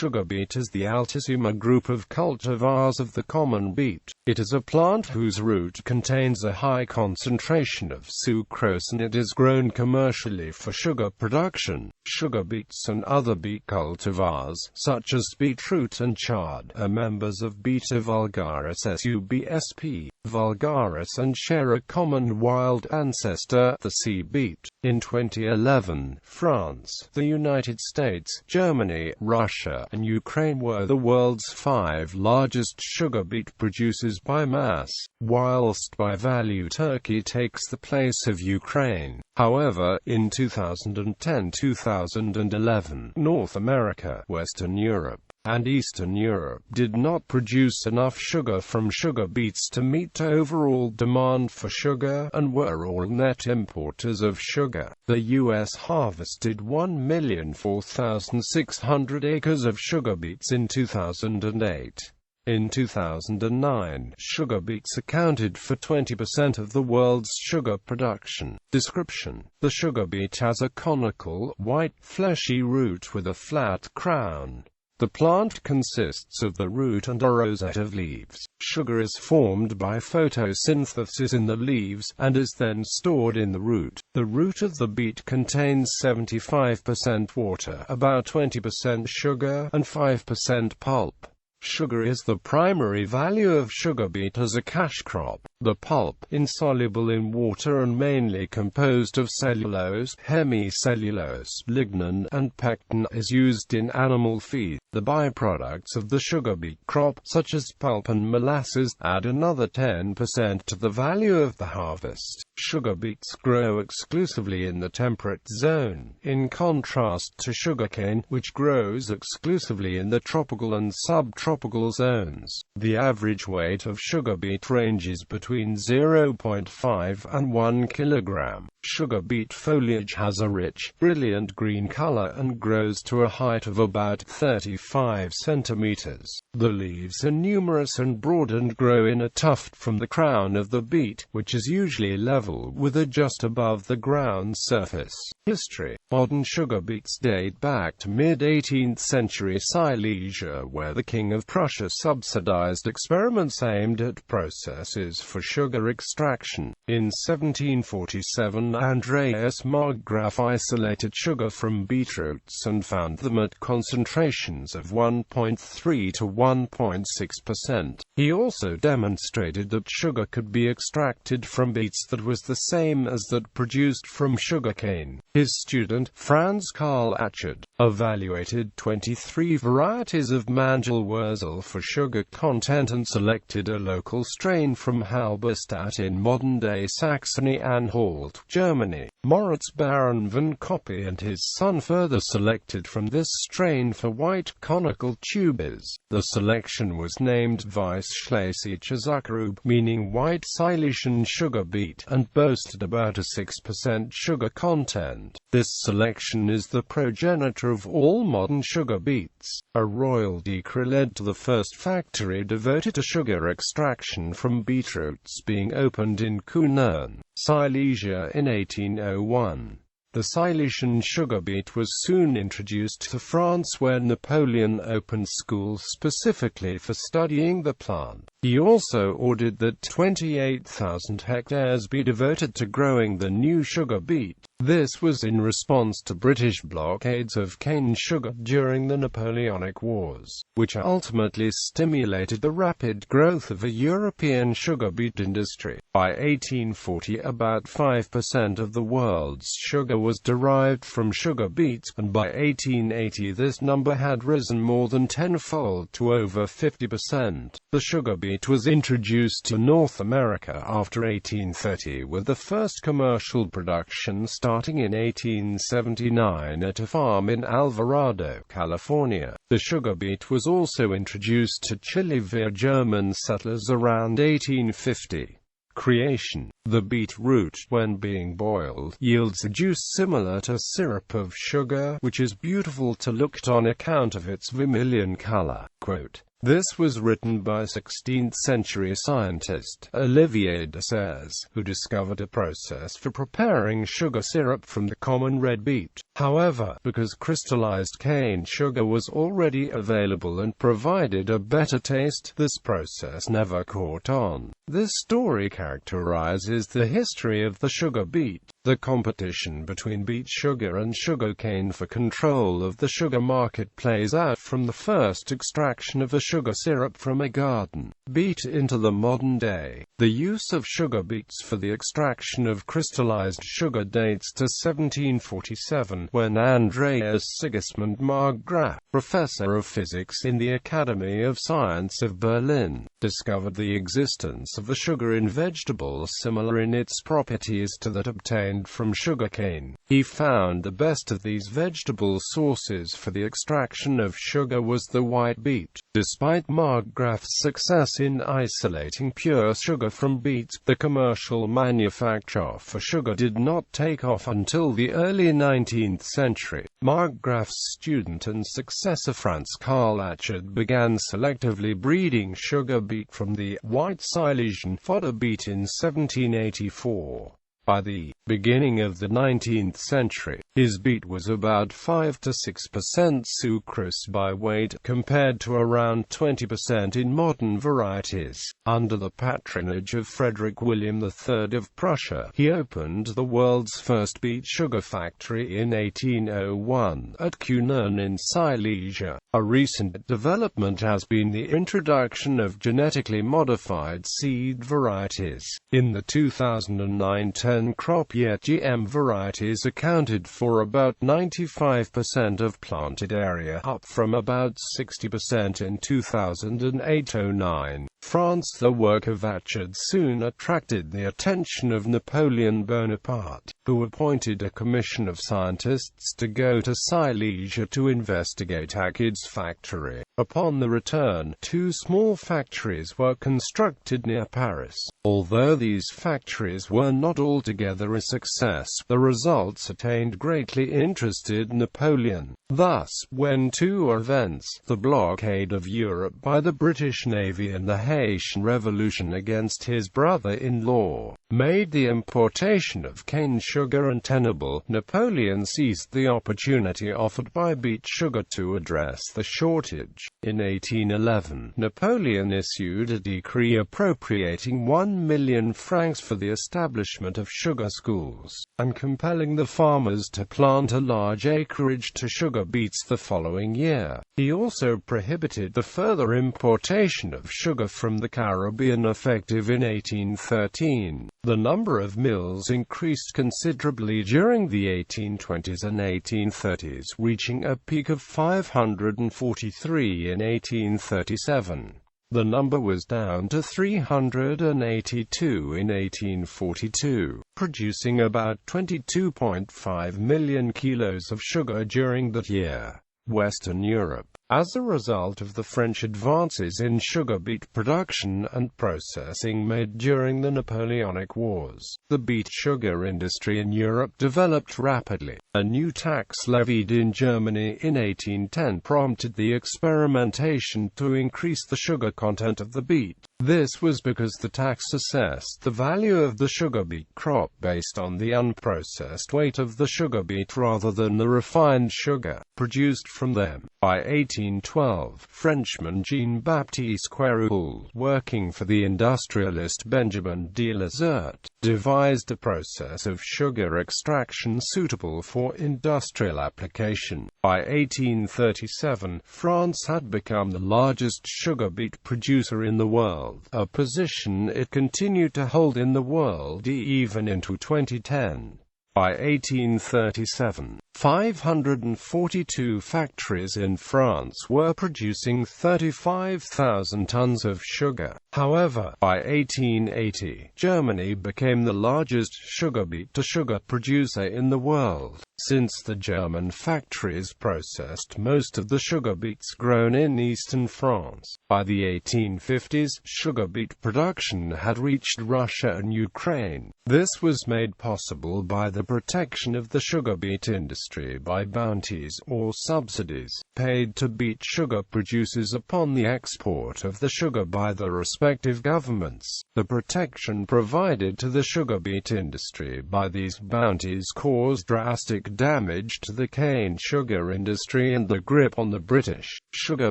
sugar beet is the Altissima group of cultivars of the common beet. It is a plant whose root contains a high concentration of sucrose and it is grown commercially for sugar production. Sugar beets and other beet cultivars, such as beetroot and chard, are members of Beta vulgaris subsp. vulgaris and share a common wild ancestor, the sea beet. In 2011, France, the United States, Germany, Russia, and Ukraine were the world's 5 largest sugar beet producers by mass, whilst by value Turkey takes the place of Ukraine. However, in 2010-2011, North America, Western Europe, and Eastern Europe did not produce enough sugar from sugar beets to meet overall demand for sugar, and were all net importers of sugar. The U.S. harvested 1,004,600 acres of sugar beets in 2008. In 2009, sugar beets accounted for 20% of the world's sugar production. Description: the sugar beet has a conical, white, fleshy root with a flat crown. The plant consists of the root and a rosette of leaves. Sugar is formed by photosynthesis in the leaves, and is then stored in the root. The root of the beet contains 75% water, about 20% sugar, and 5% pulp. Sugar is the primary value of sugar beet as a cash crop. The pulp, insoluble in water and mainly composed of cellulose, hemicellulose, lignin, and pectin, is used in animal feed. The byproducts of the sugar beet crop, such as pulp and molasses, add another 10% to the value of the harvest. Sugar beets grow exclusively in the temperate zone, in contrast to sugarcane, which grows exclusively in the tropical and subtropical zones. The average weight of sugar beet ranges between 0.5 and 1 kilogram. Sugar beet foliage has a rich, brilliant green color and grows to a height of about 35 centimeters. The leaves are numerous and broad and grow in a tuft from the crown of the beet, which is usually level with or just above the ground surface. History: modern sugar beets date back to mid-18th century Silesia, where the King of Prussia subsidized experiments aimed at processes for sugar extraction. In 1747, Andreas Marggraf isolated sugar from beetroots and found them at concentrations of 1.3 to 1.6%. He also demonstrated that sugar could be extracted from beets that was the same as that produced from sugarcane. His student, Franz Karl Achard, evaluated 23 varieties of Mandelwurzel for sugar content and selected a local strain from Halberstadt in modern-day Saxony-Anhalt, Germany. Moritz Baron von Koppe and his son further selected from this strain for white conical tubers. The selection was named Weiss Schlesische Zuckerrübe, meaning white Silesian sugar beet, and boasted about a 6% sugar content. This selection is the progenitor of all modern sugar beets. A royal decree led to the first factory devoted to sugar extraction from beetroots being opened in Kuhnern, Silesia in 1801. The Silesian sugar beet was soon introduced to France where Napoleon opened schools specifically for studying the plant. He also ordered that 28,000 hectares be devoted to growing the new sugar beet. This was in response to British blockades of cane sugar during the Napoleonic Wars, which ultimately stimulated the rapid growth of a European sugar beet industry. By 1840, about 5% of the world's sugar was derived from sugar beets, and by 1880 this number had risen more than tenfold to over 50%. The sugar beet was introduced to North America after 1830, with the first commercial production starting in 1879 at a farm in Alvarado, California. The sugar beet was also introduced to Chile via German settlers around 1850. Creation: the beet root, when being boiled, yields a juice similar to syrup of sugar, which is beautiful to look at on account of its vermilion color. Quote, this was written by 16th-century scientist Olivier Desserres, who discovered a process for preparing sugar syrup from the common red beet. However, because crystallized cane sugar was already available and provided a better taste, this process never caught on. This story characterizes the history of the sugar beet. The competition between beet sugar and sugarcane for control of the sugar market plays out from the first extraction of a sugar syrup from a garden beet into the modern day. The use of sugar beets for the extraction of crystallized sugar dates to 1747, when Andreas Sigismund Markgraf, professor of physics in the Academy of Science of Berlin, discovered the existence of a sugar in vegetables similar in its properties to that obtained from sugarcane. He found the best of these vegetable sources for the extraction of sugar was the white beet. Despite Markgraf's success in isolating pure sugar from beets, the commercial manufacture for sugar did not take off until the early 19th century. Markgraf's student and successor Franz Karl Achard began selectively breeding sugar beet from the white Silesian fodder beet in 1784. By the beginning of the 19th century, his beet was about 5 to 6% sucrose by weight, compared to around 20% in modern varieties. Under the patronage of Frederick William III of Prussia, he opened the world's first beet sugar factory in 1801, at Kuhnern in Silesia. A recent development has been the introduction of genetically modified seed varieties. In the 2009-10 crop year, GM varieties accounted for about 95% of planted area, up from about 60% in 2008-09. France. The work of Achard soon attracted the attention of Napoleon Bonaparte, who appointed a commission of scientists to go to Silesia to investigate Achard's factory. Upon the return, 2 small factories were constructed near Paris. Although these factories were not altogether a success, the results attained greatly interested Napoleon. Thus, when 2 events, the blockade of Europe by the British Navy and the Haitian Revolution against his brother-in-law, made the importation of cane sugar untenable, Napoleon seized the opportunity offered by beet sugar to address the shortage. In 1811, Napoleon issued a decree appropriating 1 million francs for the establishment of sugar schools, and compelling the farmers to plant a large acreage to sugar beets the following year. He also prohibited the further importation of sugar from the Caribbean effective in 1813. The number of mills increased considerably during the 1820s and 1830s, reaching a peak of 543 in 1837. The number was down to 382 in 1842, producing about 22.5 million kilos of sugar during that year. Western Europe. As a result of the French advances in sugar beet production and processing made during the Napoleonic Wars, the beet sugar industry in Europe developed rapidly. A new tax levied in Germany in 1810 prompted the experimentation to increase the sugar content of the beet. This was because the tax assessed the value of the sugar beet crop based on the unprocessed weight of the sugar beet rather than the refined sugar produced from them. By 1812, Frenchman Jean-Baptiste Queroux, working for the industrialist Benjamin de Lazert, devised a process of sugar extraction suitable for industrial application. By 1837, France had become the largest sugar beet producer in the world, a position it continued to hold in the world even into 2010. By 1837, 542 factories in France were producing 35,000 tons of sugar. However, by 1880, Germany became the largest sugar beet-to-sugar producer in the world, since the German factories processed most of the sugar beets grown in eastern France. By the 1850s, sugar beet production had reached Russia and Ukraine. This was made possible by the protection of the sugar beet industry by bounties or subsidies paid to beet sugar producers upon the export of the sugar by the respective governments. The protection provided to the sugar beet industry by these bounties caused drastic damage to the cane sugar industry and the grip on the British sugar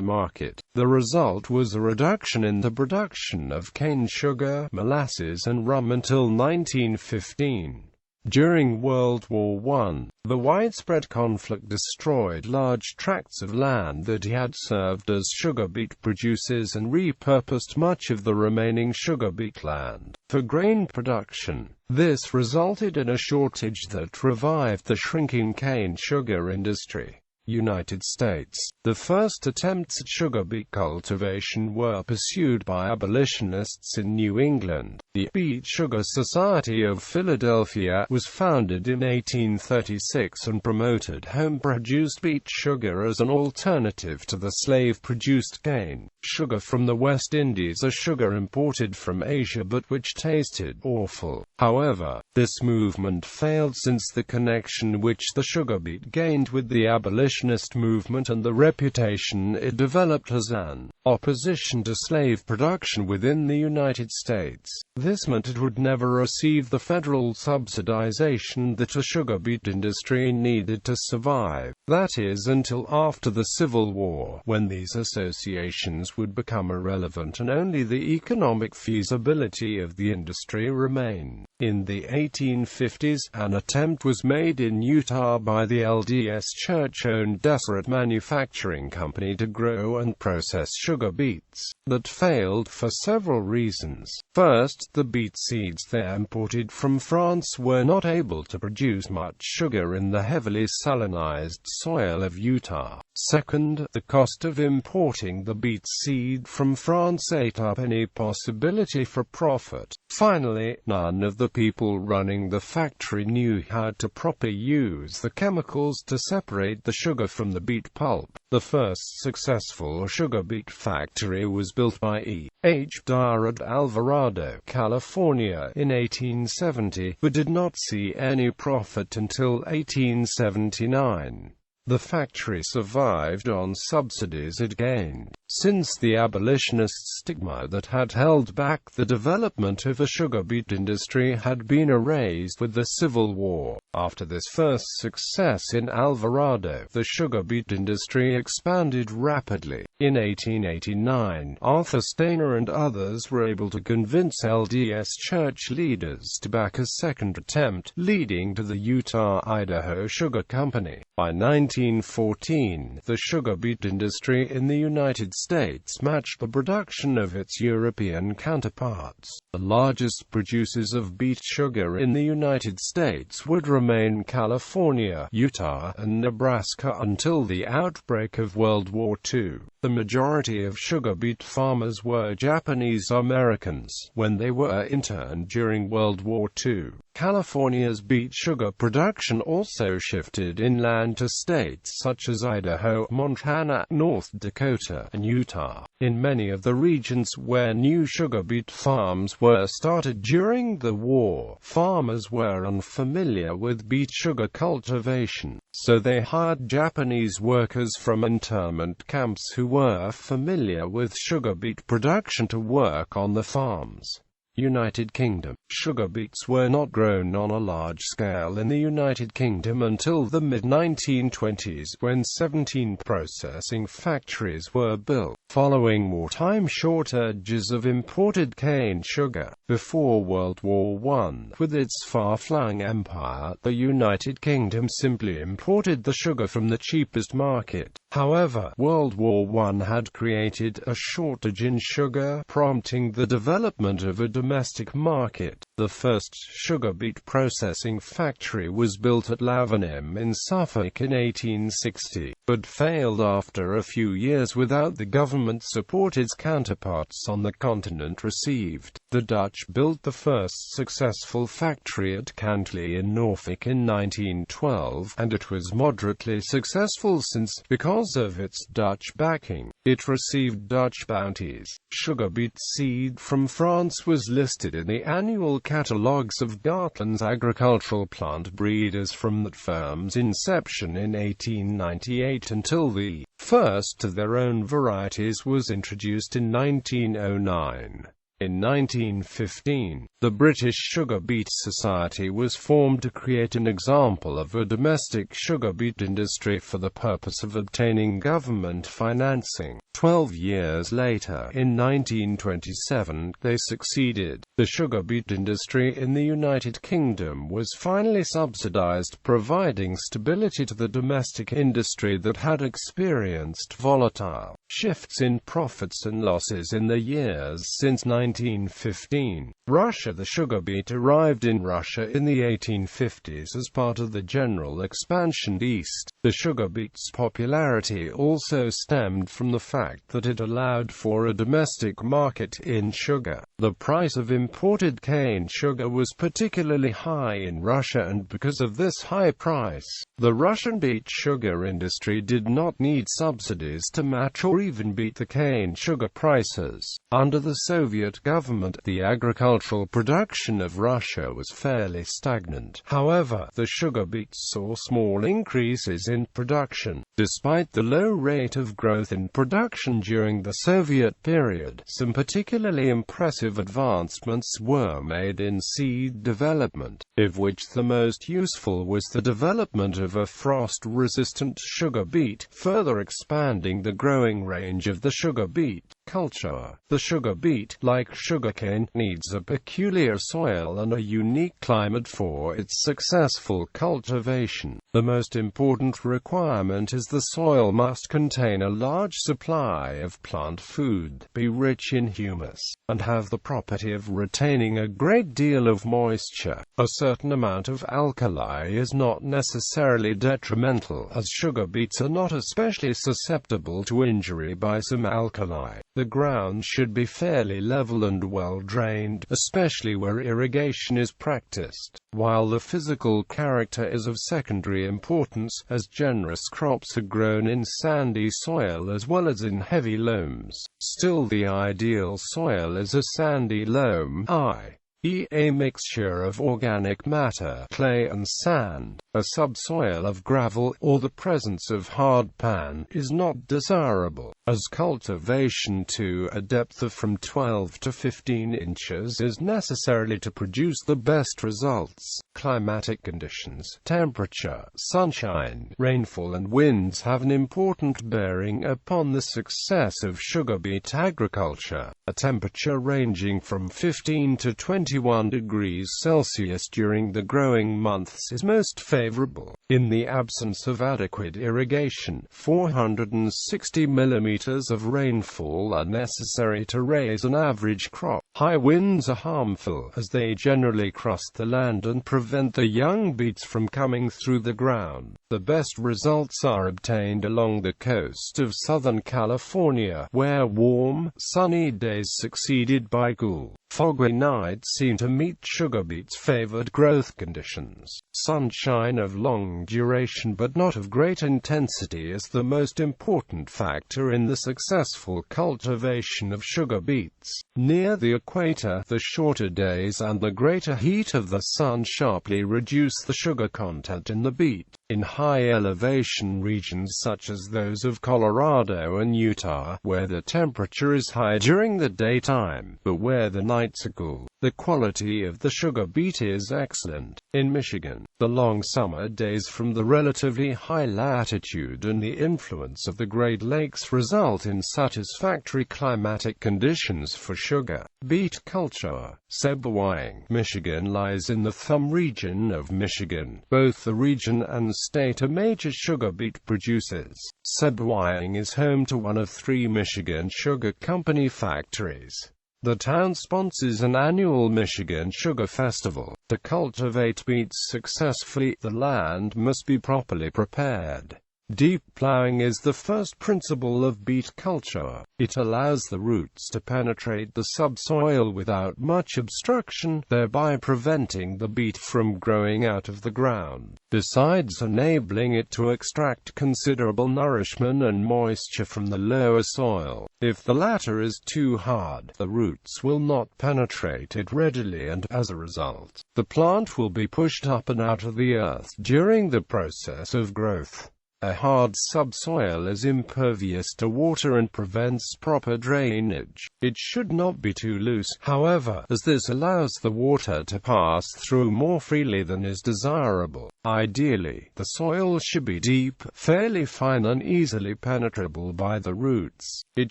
market. The result was a reduction in the production of cane sugar, molasses and rum until 1915. During World War I, the widespread conflict destroyed large tracts of land that had served as sugar beet producers and repurposed much of the remaining sugar beet land for grain production. This resulted in a shortage that revived the shrinking cane sugar industry. United States. The first attempts at sugar beet cultivation were pursued by abolitionists in New England. The Beet Sugar Society of Philadelphia was founded in 1836 and promoted home-produced beet sugar as an alternative to the slave-produced cane sugar from the West Indies, a sugar imported from Asia but which tasted awful. However, this movement failed since the connection which the sugar beet gained with the abolitionist movement and the reputation it developed as an opposition to slave production within the United States. This meant it would never receive the federal subsidization that a sugar beet industry needed to survive. That is, until after the Civil War, when these associations would become irrelevant and only the economic feasibility of the industry remain. In the 1850s, an attempt was made in Utah by the LDS Church-owned Deseret Manufacturing Company to grow and process sugar beets. That failed for several reasons. First, the beet seeds they imported from France were not able to produce much sugar in the heavily salinized soil of Utah. Second, the cost of importing the beet seed from France ate up any possibility for profit. Finally, none of the people running the factory knew how to properly use the chemicals to separate the sugar from the beet pulp. The first successful sugar beet factory was built by E. H. Dyer at Alvarado, California in 1870, but did not see any profit until 1879. The factory survived on subsidies it gained. Since the abolitionist stigma that had held back the development of a sugar beet industry had been erased with the Civil War. After this first success in Alvarado, the sugar beet industry expanded rapidly. In 1889, Arthur Stainer and others were able to convince LDS church leaders to back a second attempt, leading to the Utah-Idaho Sugar Company. By 1914, the sugar beet industry in the United States matched the production of its European counterparts. The largest producers of beet sugar in the United States would remain California, Utah, and Nebraska until the outbreak of World War II. The majority of sugar beet farmers were Japanese Americans when they were interned during World War II. California's beet sugar production also shifted inland to states such as Idaho, Montana, North Dakota, and Utah. In many of the regions where new sugar beet farms were started during the war, farmers were unfamiliar with beet sugar cultivation, so they hired Japanese workers from internment camps who were familiar with sugar beet production to work on the farms. United Kingdom. Sugar beets were not grown on a large scale in the United Kingdom until the mid-1920s, when 17 processing factories were built, following wartime shortages of imported cane sugar. Before World War I, with its far-flung empire, the United Kingdom simply imported the sugar from the cheapest market. However, World War I had created a shortage in sugar, prompting the development of a domestic market. The first sugar beet processing factory was built at Lavenham in Suffolk in 1860, but failed after a few years without the government support its counterparts on the continent received. The Dutch built the first successful factory at Cantley in Norfolk in 1912, and it was moderately successful since, because of its Dutch backing, it received Dutch bounties. Sugar beet seed from France was listed in the annual catalogues of Gartland's agricultural plant breeders from that firm's inception in 1898 until the first of their own varieties was introduced in 1909. In 1915, the British Sugar Beet Society was formed to create an example of a domestic sugar beet industry for the purpose of obtaining government financing. 12 years later, in 1927, they succeeded. The sugar beet industry in the United Kingdom was finally subsidized, providing stability to the domestic industry that had experienced volatile shifts in profits and losses in the years since 1915. Russia. The sugar beet arrived in Russia in the 1850s as part of the general expansion east. The sugar beet's popularity also stemmed from the fact that it allowed for a domestic market in sugar. The price of imported cane sugar was particularly high in Russia, and because of this high price, the Russian beet sugar industry did not need subsidies to match or even beat the cane sugar prices. Under the Soviet government, the agricultural production of Russia was fairly stagnant. However, the sugar beets saw small increases in production. Despite the low rate of growth in production during the Soviet period, some particularly impressive advancements were made in seed development, of which the most useful was the development of a frost-resistant sugar beet, further expanding the growing range of the sugar beet culture. The sugar beet, like sugarcane, needs a peculiar soil and a unique climate for its successful cultivation. The most important requirement is the soil must contain a large supply of plant food, be rich in humus, and have the property of retaining a great deal of moisture. A certain amount of alkali is not necessarily detrimental, as sugar beets are not especially susceptible to injury by some alkali. The ground should be fairly level and well drained, especially where irrigation is practiced, while the physical character is of secondary importance, as generous crops are grown in sandy soil as well as in heavy loams. Still, the ideal soil is a sandy loam, i.e. a mixture of organic matter, clay and sand. A subsoil of gravel, or the presence of hard pan, is not desirable, as cultivation to a depth of from 12 to 15 inches is necessary to produce the best results. Climatic conditions, temperature, sunshine, rainfall and winds have an important bearing upon the success of sugar beet agriculture. A temperature ranging from 15 to 21 degrees Celsius during the growing months is most favorable. In the absence of adequate irrigation, 460 millimeters of rainfall are necessary to raise an average crop. High winds are harmful, as they generally cross the land and prevent the young beets from coming through the ground. The best results are obtained along the coast of Southern California, where warm, sunny days succeeded by cool, foggy nights seem to meet sugar beets' favored growth conditions. Sunshine of long duration but not of great intensity is the most important factor in the successful cultivation of sugar beets. Near the equator, the shorter days and the greater heat of the sun sharply reduce the sugar content in the beet. In high elevation regions such as those of Colorado and Utah, where the temperature is high during the daytime, but where the nights are cool, the quality of the sugar beet is excellent. In Michigan, the long summer days from the relatively high latitude and the influence of the Great Lakes result in satisfactory climatic conditions for sugar beet culture. Sebwang, Michigan lies in the Thumb region of Michigan. Both the region and state are major sugar beet producers. Sebwang is home to one of 3 Michigan Sugar Company factories. The town sponsors an annual Michigan Sugar Festival. To cultivate beets successfully, the land must be properly prepared. Deep plowing is the first principle of beet culture. It allows the roots to penetrate the subsoil without much obstruction, thereby preventing the beet from growing out of the ground, besides enabling it to extract considerable nourishment and moisture from the lower soil. If the latter is too hard, the roots will not penetrate it readily, and, as a result, the plant will be pushed up and out of the earth during the process of growth. A hard subsoil is impervious to water and prevents proper drainage. It should not be too loose, however, as this allows the water to pass through more freely than is desirable. Ideally, the soil should be deep, fairly fine and easily penetrable by the roots. It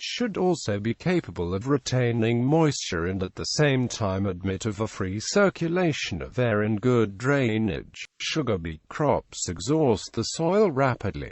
should also be capable of retaining moisture and at the same time admit of a free circulation of air and good drainage. Sugar beet crops exhaust the soil rapidly.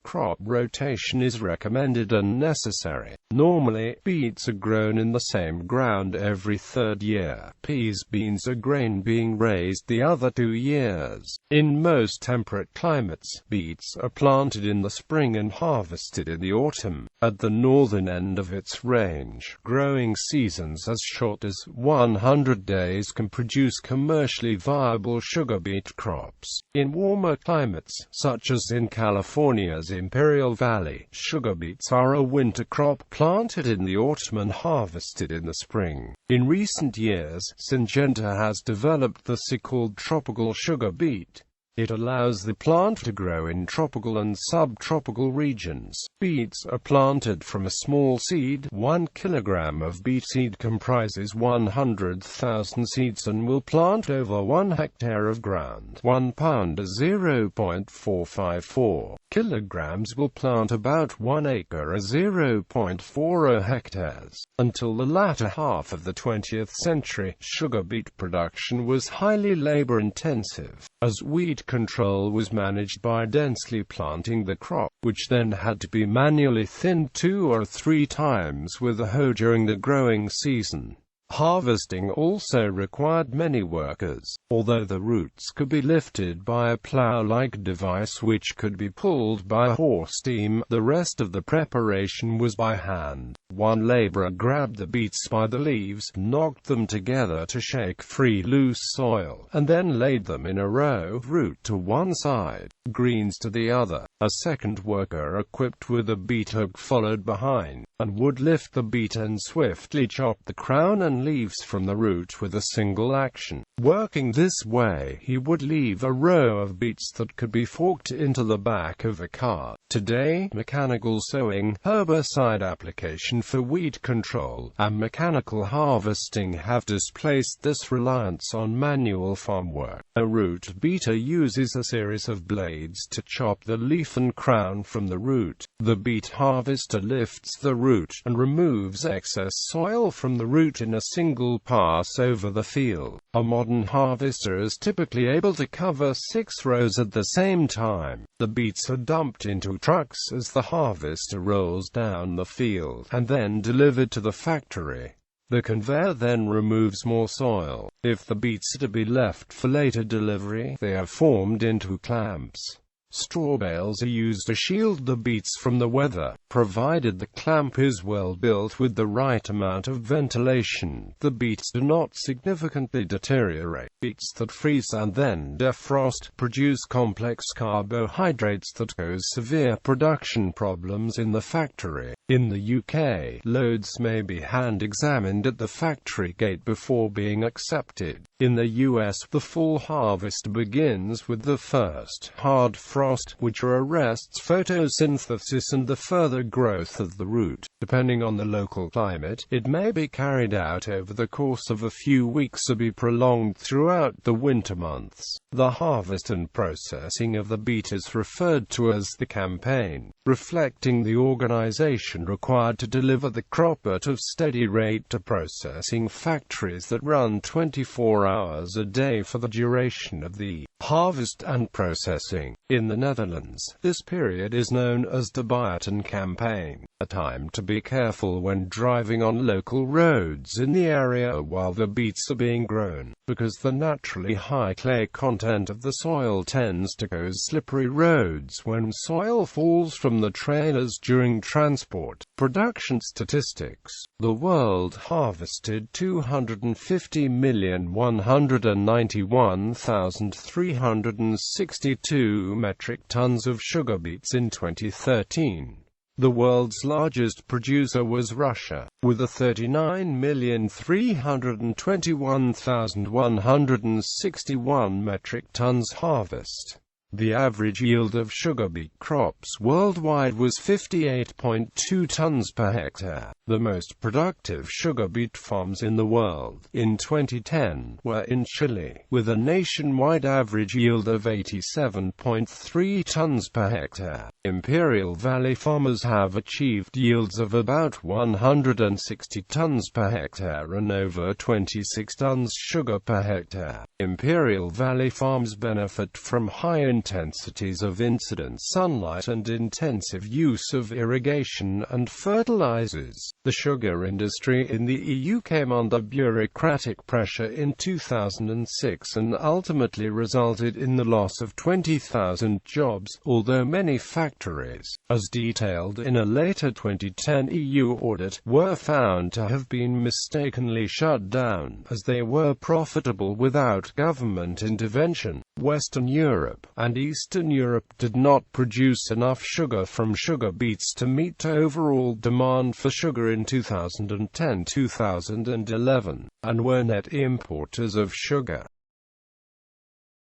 Crop rotation is recommended and necessary. Normally, beets are grown in the same ground every third year. Peas beans are grain being raised the other 2 years. In most temperate climates, beets are planted in the spring and harvested in the autumn. At the northern end of its range, growing seasons as short as 100 days can produce commercially viable sugar beet crops. In warmer climates, such as in California's Imperial Valley, sugar beets are a winter crop planted in the autumn and harvested in the spring. In recent years, Syngenta has developed the so-called tropical sugar beet. It allows the plant to grow in tropical and subtropical regions. Beets are planted from a small seed. 1 kilogram of beet seed comprises 100,000 seeds and will plant over 1 hectare of ground. 1 pound is 0.454 kilograms will plant about 1 acre or 0.40 hectares. Until the latter half of the 20th century, sugar beet production was highly labor-intensive, as weed control was managed by densely planting the crop, which then had to be manually thinned 2 or 3 times with a hoe during the growing season. Harvesting also required many workers. Although the roots could be lifted by a plow-like device which could be pulled by horse steam, the rest of the preparation was by hand. One laborer grabbed the beets by the leaves, knocked them together to shake free loose soil, and then laid them in a row, root to one side, greens to the other. A second worker equipped with a beet hook followed behind, and would lift the beet and swiftly chop the crown and leaves from the root with a single action. Working this way, he would leave a row of beets that could be forked into the back of a cart. Today, mechanical sowing, herbicide application for weed control, and mechanical harvesting have displaced this reliance on manual farm work. A root beater uses a series of blades to chop the leaf and crown from the root. The beet harvester lifts the root and removes excess soil from the root in a single pass over the field. A modern harvester is typically able to cover 6 rows at the same time. The beets are dumped into trucks as the harvester rolls down the field, and then delivered to the factory. The conveyor then removes more soil. If the beets are to be left for later delivery, they are formed into clamps. Straw bales are used to shield the beets from the weather, provided the clamp is well built with the right amount of ventilation. The beets do not significantly deteriorate. Beets that freeze and then defrost produce complex carbohydrates that cause severe production problems in the factory. In the UK, loads may be hand-examined at the factory gate before being accepted. In the US, the full harvest begins with the first hard frost, which arrests photosynthesis and the further growth of the root. Depending on the local climate, it may be carried out over the course of a few weeks or be prolonged throughout the winter months. The harvest and processing of the beet is referred to as the campaign, reflecting the organization required to deliver the crop at a steady rate to processing factories that run 24 hours a day for the duration of the harvest and processing. In the Netherlands, this period is known as de Bijen campaign, a time to be careful when driving on local roads in the area while the beets are being grown, because the naturally high clay content of the soil tends to cause slippery roads when soil falls from the trailers during transport. Production statistics. The world harvested 250,191,362 metric tons of sugar beets in 2013. The world's largest producer was Russia, with a 39,321,161 metric tons harvest. The average yield of sugar beet crops worldwide was 58.2 tons per hectare. The most productive sugar beet farms in the world, in 2010, were in Chile, with a nationwide average yield of 87.3 tons per hectare. Imperial Valley farmers have achieved yields of about 160 tons per hectare and over 26 tons sugar per hectare. Imperial Valley farms benefit from high intensities of incident sunlight and intensive use of irrigation and fertilizers. The sugar industry in the EU came under bureaucratic pressure in 2006 and ultimately resulted in the loss of 20,000 jobs, although many factories, as detailed in a later 2010 EU audit, were found to have been mistakenly shut down, as they were profitable without government intervention. Western Europe and Eastern Europe did not produce enough sugar from sugar beets to meet overall demand for sugar in 2010-2011, and were net importers of sugar.